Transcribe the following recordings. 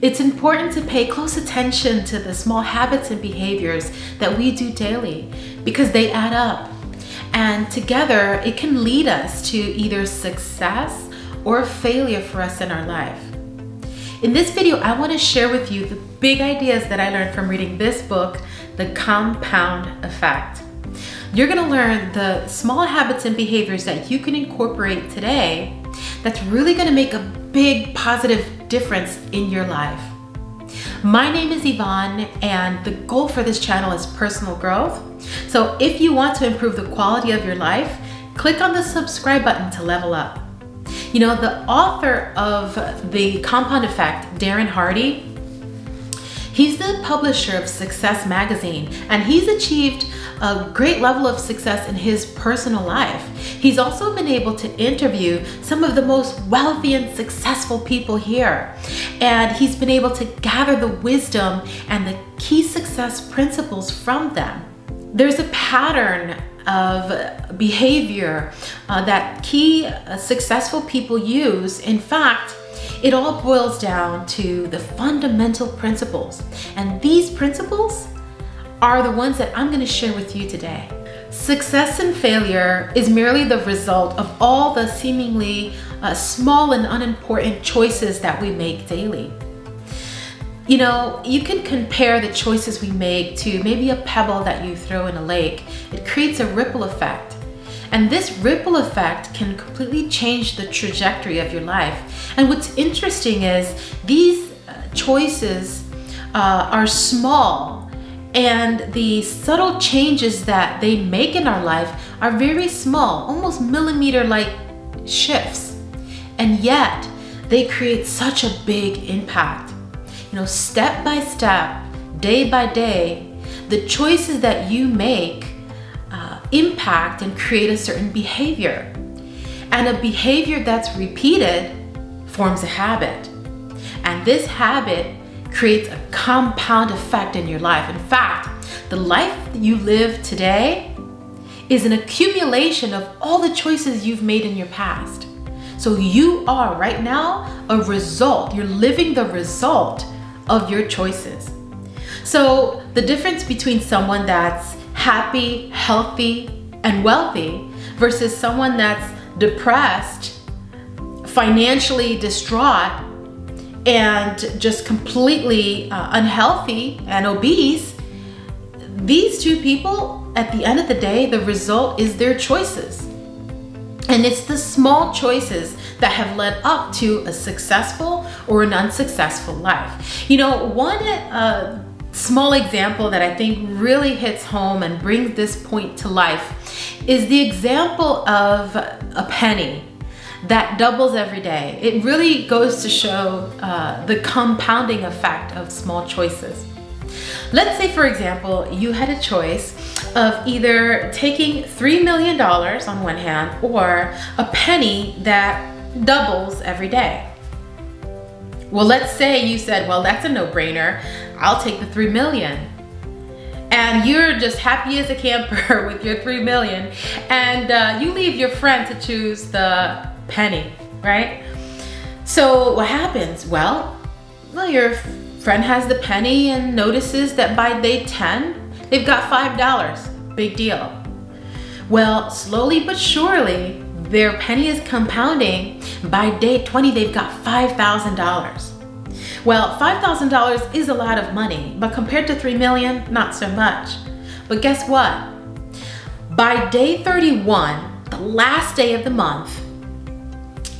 It's important to pay close attention to the small habits and behaviors that we do daily because they add up. And together, it can lead us to either success or failure for us in our life. In this video, I want to share with you the big ideas that I learned from reading this book, The Compound Effect. You're going to learn the small habits and behaviors that you can incorporate today that's really going to make a big positive difference in your life. My name is Yvonne, and the goal for this channel is personal growth. So if you want to improve the quality of your life, click on the subscribe button to level up. You know, the author of The Compound Effect, Darren Hardy, he's the publisher of Success Magazine, and he's achieved a great level of success in his personal life. He's also been able to interview some of the most wealthy and successful people here. And he's been able to gather the wisdom and the key success principles from them. There's a pattern of behavior that key successful people use. In fact, it all boils down to the fundamental principles. And these principles are the ones that I'm going to share with you today. Success and failure is merely the result of all the seemingly small and unimportant choices that we make daily. You know, you can compare the choices we make to maybe a pebble that you throw in a lake. It creates a ripple effect. And this ripple effect can completely change the trajectory of your life. And what's interesting is these choices are small, and the subtle changes that they make in our life are very small, almost millimeter-like shifts. And yet, they create such a big impact. You know, step by step, day by day, the choices that you make impact and create a certain behavior. And a behavior that's repeated forms a habit. And this habit creates a compound effect in your life. In fact, the life that you live today is an accumulation of all the choices you've made in your past. So you are right now a result. You're living the result of your choices. So the difference between someone that's happy, healthy, and wealthy versus someone that's depressed, financially distraught, and just completely unhealthy and obese, these two people, at the end of the day, the result is their choices. And it's the small choices that have led up to a successful or an unsuccessful life. You know, one small example that I think really hits home and brings this point to life is the example of a penny that doubles every day. It really goes to show the compounding effect of small choices. Let's say, for example, you had a choice of either taking $3 million on one hand or a penny that doubles every day. Well, let's say you said, well, that's a no-brainer. I'll take the 3 million. And you're just happy as a camper with your 3 million. And you leave your friend to choose the penny, right? So what happens? Well, your friend has the penny and notices that by day 10, they've got $5. Big deal. Well, slowly but surely, their penny is compounding. By day 20, they've got $5,000. Well, $5,000 is a lot of money, but compared to 3 million, not so much. But guess what? By day 31, the last day of the month,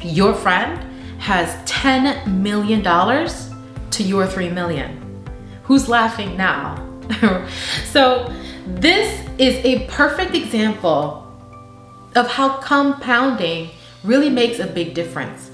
your friend has $10 million to your 3 million. Who's laughing now? So this is a perfect example of how compounding really makes a big difference.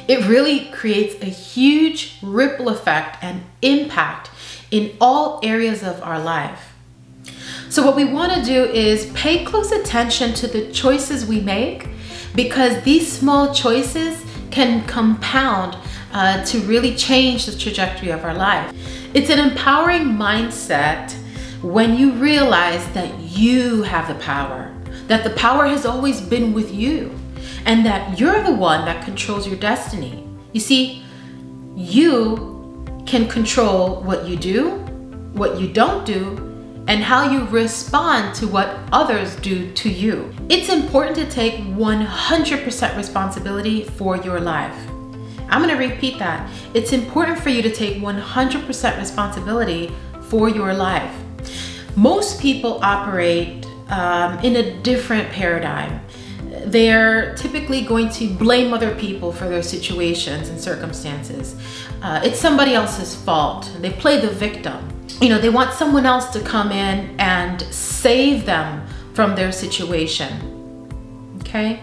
It really creates a huge ripple effect and impact in all areas of our life. So what we want to do is pay close attention to the choices we make, because these small choices can compound to really change the trajectory of our life. It's an empowering mindset when you realize that you have the power, that the power has always been with you, and that you're the one that controls your destiny. You see, you can control what you do, what you don't do, and how you respond to what others do to you. It's important to take 100% responsibility for your life. I'm gonna repeat that. It's important for you to take 100% responsibility for your life. Most people operate in a different paradigm. They're typically going to blame other people for their situations and circumstances. It's somebody else's fault. They play the victim. You know, they want someone else to come in and save them from their situation, okay?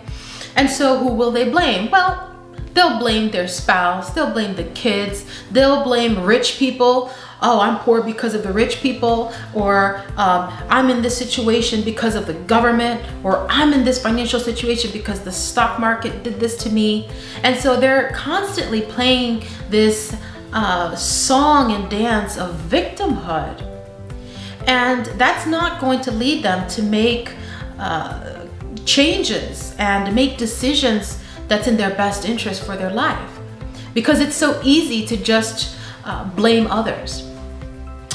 And so who will they blame? Well, they'll blame their spouse, they'll blame the kids, they'll blame rich people. Oh, I'm poor because of the rich people, or I'm in this situation because of the government, or I'm in this financial situation because the stock market did this to me. And so they're constantly playing this song and dance of victimhood. And that's not going to lead them to make changes and make decisions that's in their best interest for their life. Because it's so easy to just blame others.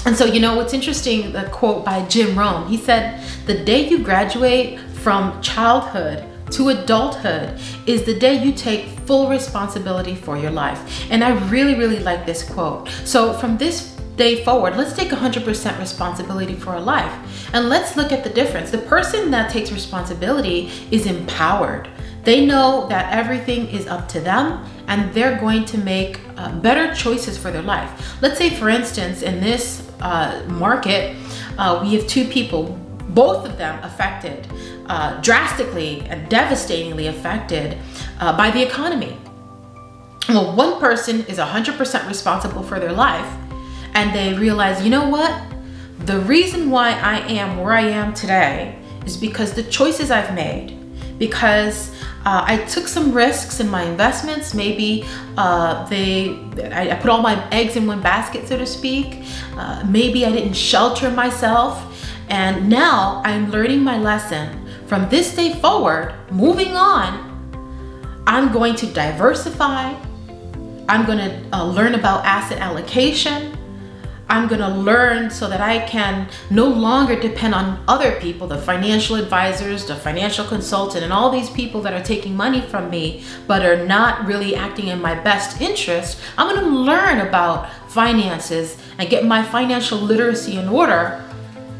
And so, you know, what's interesting, the quote by Jim Rohn, he said, "The day you graduate from childhood to adulthood is the day you take full responsibility for your life." And I really, really like this quote. So from this day forward, let's take 100% responsibility for our life. And let's look at the difference. The person that takes responsibility is empowered. They know that everything is up to them and they're going to make better choices for their life. Let's say, for instance, in this market, we have two people, both of them affected, drastically and devastatingly affected by the economy. Well, one person is 100% responsible for their life, and they realize, you know what? The reason why I am where I am today is because the choices I've made, because I took some risks in my investments. Maybe I put all my eggs in one basket, so to speak. Maybe I didn't shelter myself. And now I'm learning my lesson. From this day forward, moving on, I'm going to diversify. I'm going to learn about asset allocation. I'm going to learn so that I can no longer depend on other people, the financial advisors, the financial consultant, and all these people that are taking money from me but are not really acting in my best interest. I'm going to learn about finances and get my financial literacy in order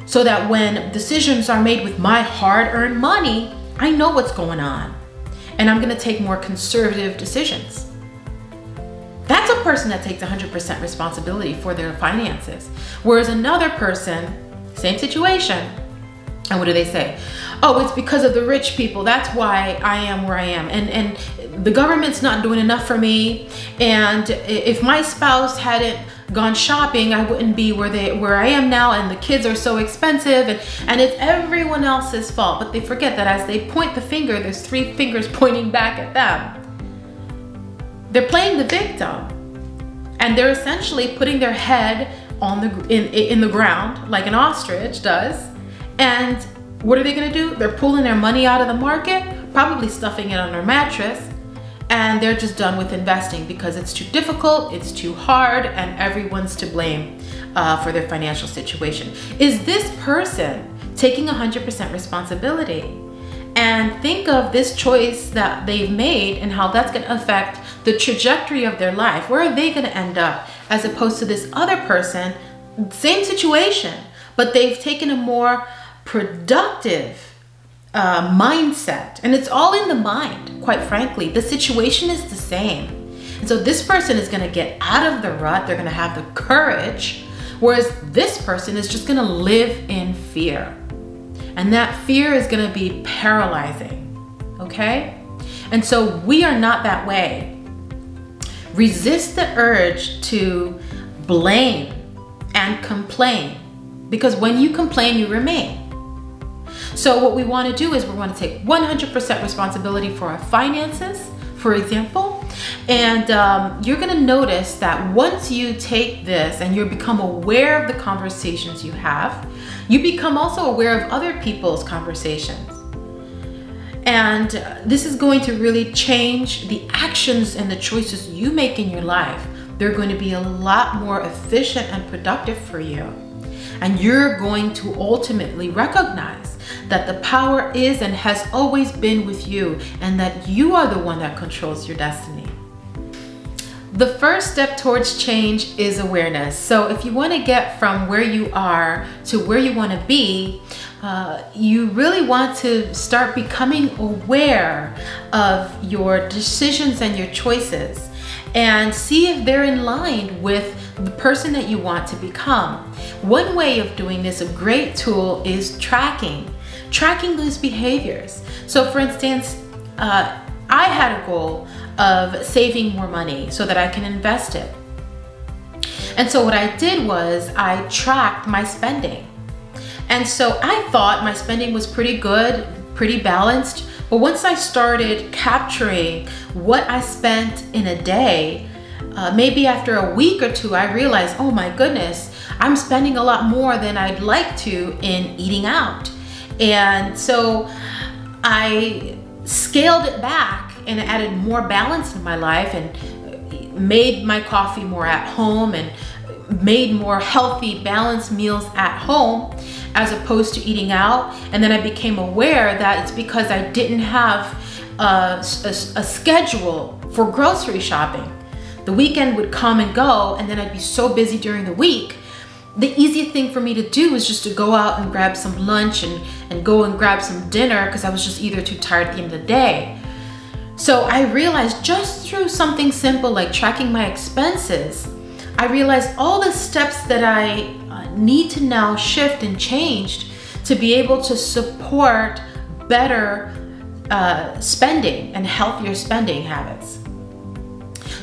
so that when decisions are made with my hard-earned money, I know what's going on. And I'm going to take more conservative decisions. That's a person that takes 100% responsibility for their finances. Whereas another person, same situation, and what do they say? Oh, it's because of the rich people. That's why I am where I am. And the government's not doing enough for me. And if my spouse hadn't gone shopping, I wouldn't be where I am now, and the kids are so expensive, and it's everyone else's fault. But they forget that as they point the finger, there's three fingers pointing back at them. They're playing the victim, and they're essentially putting their head on in the ground like an ostrich does. And what are they going to do? They're pulling their money out of the market, probably stuffing it on their mattress, and they're just done with investing because it's too difficult, it's too hard, and everyone's to blame for their financial situation. Is this person taking 100% responsibility? And think of this choice that they've made and how that's going to affect the trajectory of their life. Where are they going to end up, as opposed to this other person, same situation, but they've taken a more productive mindset. And it's all in the mind, quite frankly. The situation is the same. And so this person is going to get out of the rut. They're going to have the courage, whereas this person is just going to live in fear. And that fear is going to be paralyzing, okay? And so we are not that way. Resist the urge to blame and complain, because when you complain, you remain. So what we want to do is we want to take 100% responsibility for our finances, for example. And you're going to notice that once you take this and you become aware of the conversations you have, you become also aware of other people's conversations. And this is going to really change the actions and the choices you make in your life they're going to be a lot more efficient and productive for you. And you're going to ultimately recognize that the power is and has always been with you, and that you are the one that controls your destiny. The first step towards change is awareness. So if you want to get from where you are to where you want to be, you really want to start becoming aware of your decisions and your choices, and see if they're in line with the person that you want to become. One way of doing this, a great tool, is tracking those behaviors. So for instance, I had a goal of saving more money so that I can invest it. And so what I did was I tracked my spending. And so I thought my spending was pretty good, pretty balanced. But once I started capturing what I spent in a day, maybe after a week or two, I realized, oh my goodness, I'm spending a lot more than I'd like to in eating out. And so I scaled it back and added more balance in my life, and made my coffee more at home, and made more healthy, balanced meals at home as opposed to eating out. And then I became aware that it's because I didn't have a schedule for grocery shopping. The weekend would come and go, and then I'd be so busy during the week. The easiest thing for me to do was just to go out and grab some lunch and go and grab some dinner, because I was just either too tired at the end of the day. So I realized, just through something simple like tracking my expenses, I realized all the steps that I need to now shift and change to be able to support better spending and healthier spending habits.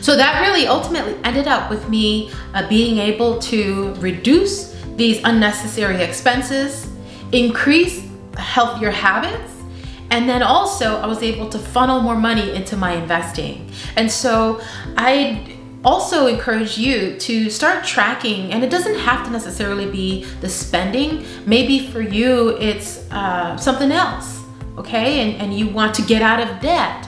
So that really ultimately ended up with me being able to reduce these unnecessary expenses, increase healthier habits, and then also I was able to funnel more money into my investing. And so I also encourage you to start tracking, and it doesn't have to necessarily be the spending. Maybe for you it's something else, okay? And you want to get out of debt.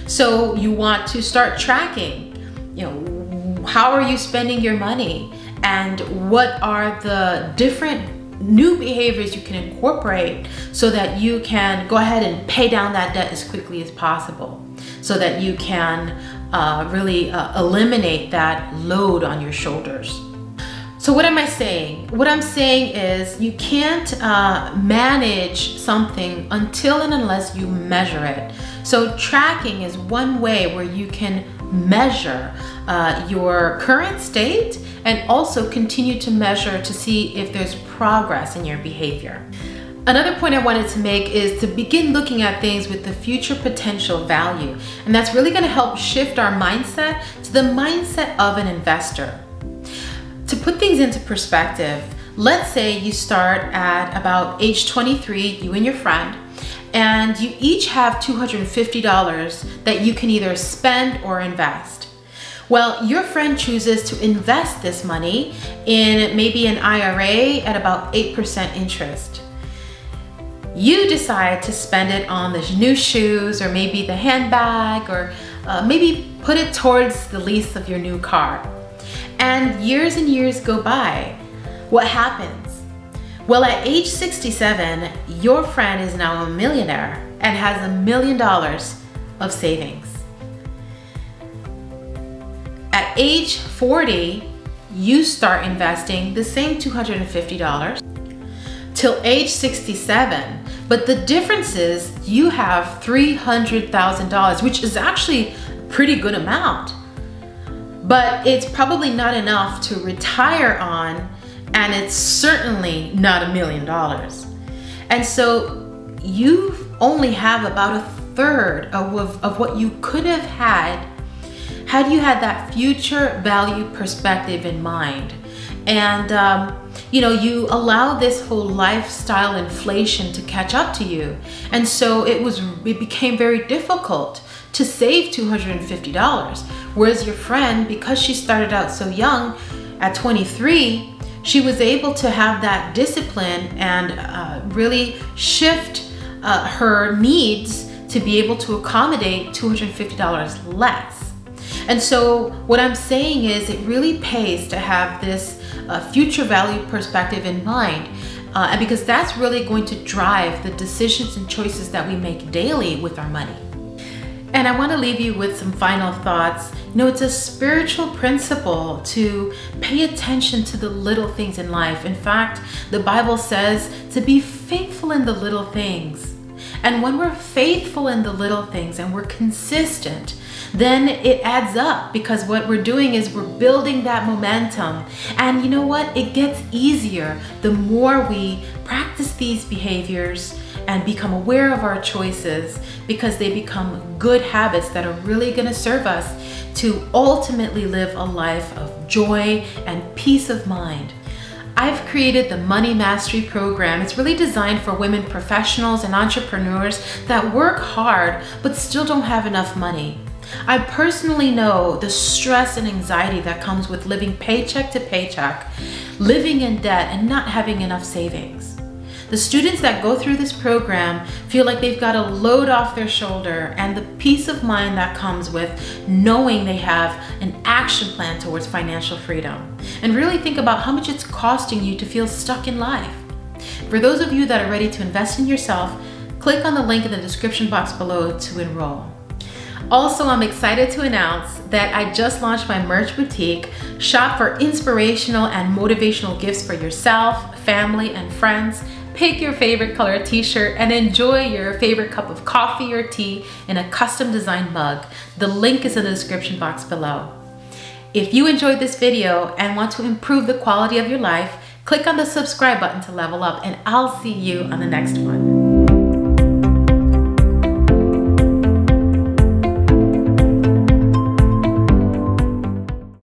So you want to start tracking, you know, how are you spending your money, and what are the different new behaviors you can incorporate so that you can go ahead and pay down that debt as quickly as possible, so that you can really eliminate that load on your shoulders. So what am I saying? What I'm saying is you can't manage something until and unless you measure it. So tracking is one way where you can measure your current state, and also continue to measure to see if there's progress in your behavior. Another point I wanted to make is to begin looking at things with the future potential value. And that's really going to help shift our mindset to the mindset of an investor. To put things into perspective, let's say you start at about age 23, you and your friend, and you each have $250 that you can either spend or invest. Well, your friend chooses to invest this money in maybe an IRA at about 8% interest. You decide to spend it on the new shoes, or maybe the handbag, or maybe put it towards the lease of your new car. And years go by. What happens? Well, at age 67, your friend is now a millionaire and has $1 million of savings. At age 40, you start investing the same $250 till age 67. But the difference is you have $300,000, which is actually a pretty good amount. But it's probably not enough to retire on, and it's certainly not $1 million. And so you only have about 1/3 of what you could have had you had that future value perspective in mind. And you know, you allow this whole lifestyle inflation to catch up to you. And so it became very difficult to save $250. Whereas your friend, because she started out so young at 23, she was able to have that discipline and really shift her needs to be able to accommodate $250 less. And so what I'm saying is it really pays to have this future value perspective in mind. And because that's really going to drive the decisions and choices that we make daily with our money. And I want to leave you with some final thoughts. You know, it's a spiritual principle to pay attention to the little things in life. In fact, the Bible says to be faithful in the little things. And when we're faithful in the little things and we're consistent, then it adds up, because what we're doing is we're building that momentum. And you know what? It gets easier the more we practice these behaviors and become aware of our choices, because they become good habits that are really going to serve us to ultimately live a life of joy and peace of mind. I've created the Money Mastery Program. It's really designed for women professionals and entrepreneurs that work hard but still don't have enough money. I personally know the stress and anxiety that comes with living paycheck to paycheck, living in debt, and not having enough savings. The students that go through this program feel like they've got a load off their shoulder, and the peace of mind that comes with knowing they have an action plan towards financial freedom. And really think about how much it's costing you to feel stuck in life. For those of you that are ready to invest in yourself, click on the link in the description box below to enroll. Also, I'm excited to announce that I just launched my merch boutique. Shop for inspirational and motivational gifts for yourself, family, and friends. Pick your favorite color t-shirt and enjoy your favorite cup of coffee or tea in a custom designed mug. The link is in the description box below. If you enjoyed this video and want to improve the quality of your life, click on the subscribe button to level up, and I'll see you on the next one.